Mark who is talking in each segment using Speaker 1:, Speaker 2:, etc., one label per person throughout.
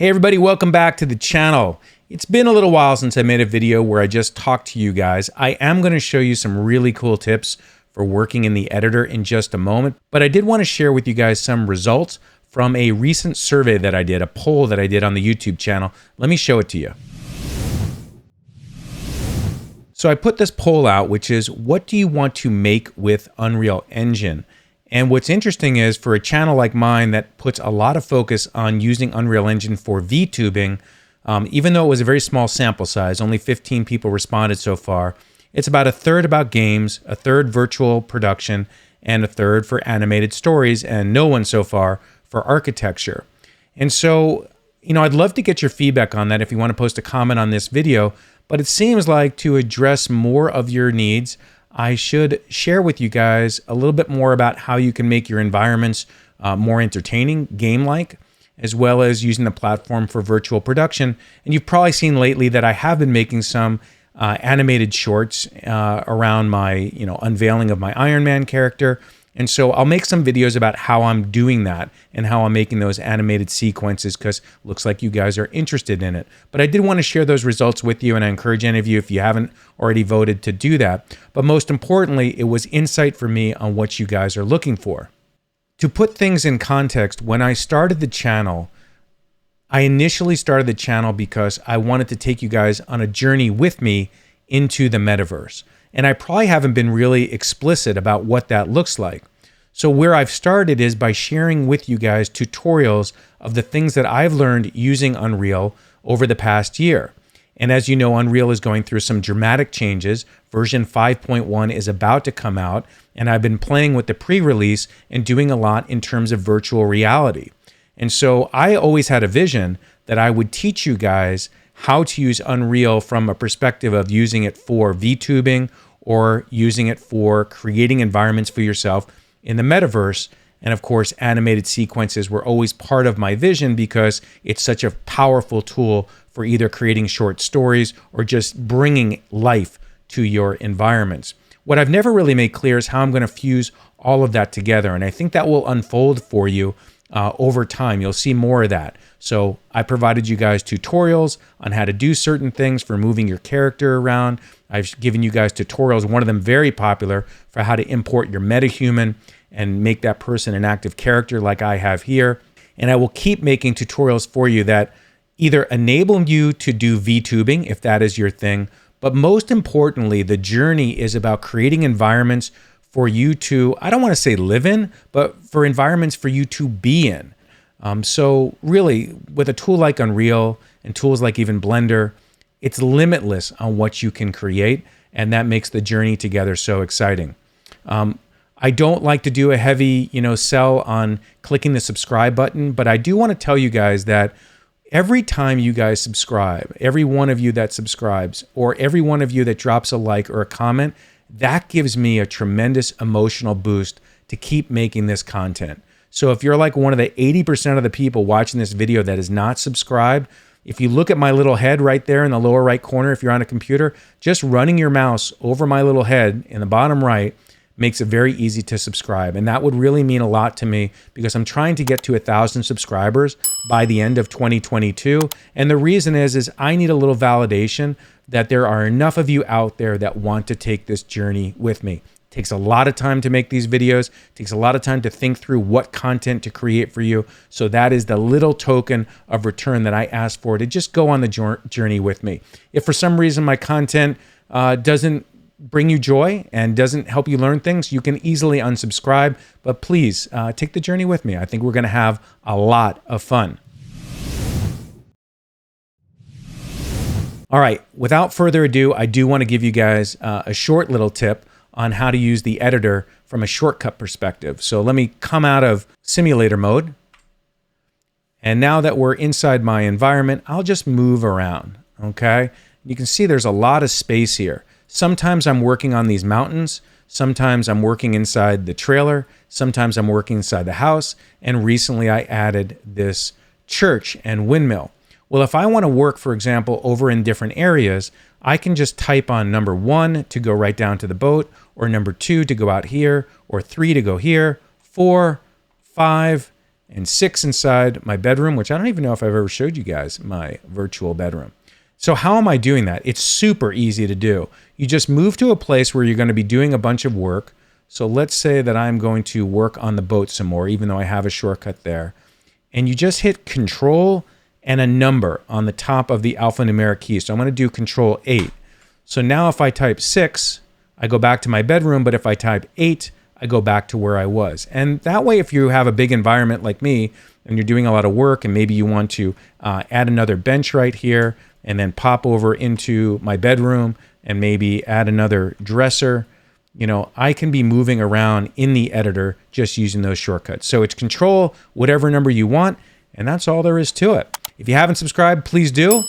Speaker 1: Hey everybody, welcome back to the channel. It's been a little while since I made a video where I just talked to you guys. I am going to show you some really cool tips for working in the editor in just a moment, but I did want to share with you guys some results from a recent survey that I did, a poll that I did on the YouTube channel. Let me show it to you. So I put this poll out, which is, what do you want to make with Unreal Engine? And what's interesting is, for a channel like mine that puts a lot of focus on using Unreal Engine for VTubing, even though it was a very small sample size, only 15 people responded so far, it's about a third about games, a third virtual production, and a third for animated stories, and no one so far for architecture. And so, I'd love to get your feedback on that if you want to post a comment on this video, but it seems like to address more of your needs, I should share with you guys a little bit more about how you can make your environments more entertaining, game-like, as well as using the platform for virtual production. And you've probably seen lately that I have been making some animated shorts around my, unveiling of my Iron Man character. And so I'll make some videos about how I'm doing that and how I'm making those animated sequences, because it looks like you guys are interested in it. But I did want to share those results with you, and I encourage any of you, if you haven't already voted, to do that. But most importantly, it was insight for me on what you guys are looking for. To put things in context, when I started the channel, I initially started the channel because I wanted to take you guys on a journey with me into the metaverse. And I probably haven't been really explicit about what that looks like. So where I've started is by sharing with you guys tutorials of the things that I've learned using Unreal over the past year. And as you know, Unreal is going through some dramatic changes. Version 5.1 is about to come out, and I've been playing with the pre-release and doing a lot in terms of virtual reality. And so I always had a vision that I would teach you guys how to use Unreal from a perspective of using it for VTubing or using it for creating environments for yourself in the metaverse. And of course, animated sequences were always part of my vision because it's such a powerful tool for either creating short stories or just bringing life to your environments. What I've never really made clear is how I'm going to fuse all of that together. And I think that will unfold for you over time. You'll see more of that. So I provided you guys tutorials on how to do certain things for moving your character around. I've given you guys tutorials, one of them very popular, for how to import your Metahuman and make that person an active character like I have here. And I will keep making tutorials for you that either enable you to do VTubing, if that is your thing, but most importantly, the journey is about creating environments for you to, I don't want to say live in, but for environments for you to be in. So really, with a tool like Unreal and tools like even Blender, it's limitless on what you can create, and that makes the journey together so exciting. I don't like to do a heavy, sell on clicking the subscribe button, but I do want to tell you guys that every time you guys subscribe, every one of you that subscribes, or every one of you that drops a like or a comment, that gives me a tremendous emotional boost to keep making this content. So if you're like one of the 80% of the people watching this video that is not subscribed, if you look at my little head right there in the lower right corner, if you're on a computer, just running your mouse over my little head in the bottom right makes it very easy to subscribe. And that would really mean a lot to me because I'm trying to get to 1,000 subscribers by the end of 2022. And the reason is I need a little validation that there are enough of you out there that want to take this journey with me. It takes a lot of time to make these videos. It takes a lot of time to think through what content to create for you. So that is the little token of return that I ask for, to just go on the journey with me. If for some reason my content doesn't bring you joy and doesn't help you learn things, you can easily unsubscribe. But please take the journey with me. I think we're going to have a lot of fun. All right, without further ado, I do want to give you guys a short little tip on how to use the editor from a shortcut perspective. So let me come out of simulator mode. And now that we're inside my environment, I'll just move around, okay? You can see there's a lot of space here. Sometimes I'm working on these mountains. Sometimes I'm working inside the trailer. Sometimes I'm working inside the house. And recently I added this church and windmill. Well, if I want to work, for example, over in different areas, I can just type on number 1 to go right down to the boat, or number 2 to go out here, or 3 to go here, 4, 5, and 6 inside my bedroom, which I don't even know if I've ever showed you guys my virtual bedroom. So how am I doing that? It's super easy to do. You just move to a place where you're going to be doing a bunch of work. So let's say that I'm going to work on the boat some more, even though I have a shortcut there. And you just hit Control and a number on the top of the alphanumeric key. So I'm going to do Control 8. So now if I type 6, I go back to my bedroom, but if I type 8, I go back to where I was. And that way, if you have a big environment like me, and you're doing a lot of work, and maybe you want to add another bench right here, and then pop over into my bedroom, and maybe add another dresser, you know, I can be moving around in the editor just using those shortcuts. So it's Control whatever number you want, and that's all there is to it. If you haven't subscribed, please do. And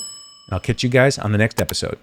Speaker 1: I'll catch you guys on the next episode.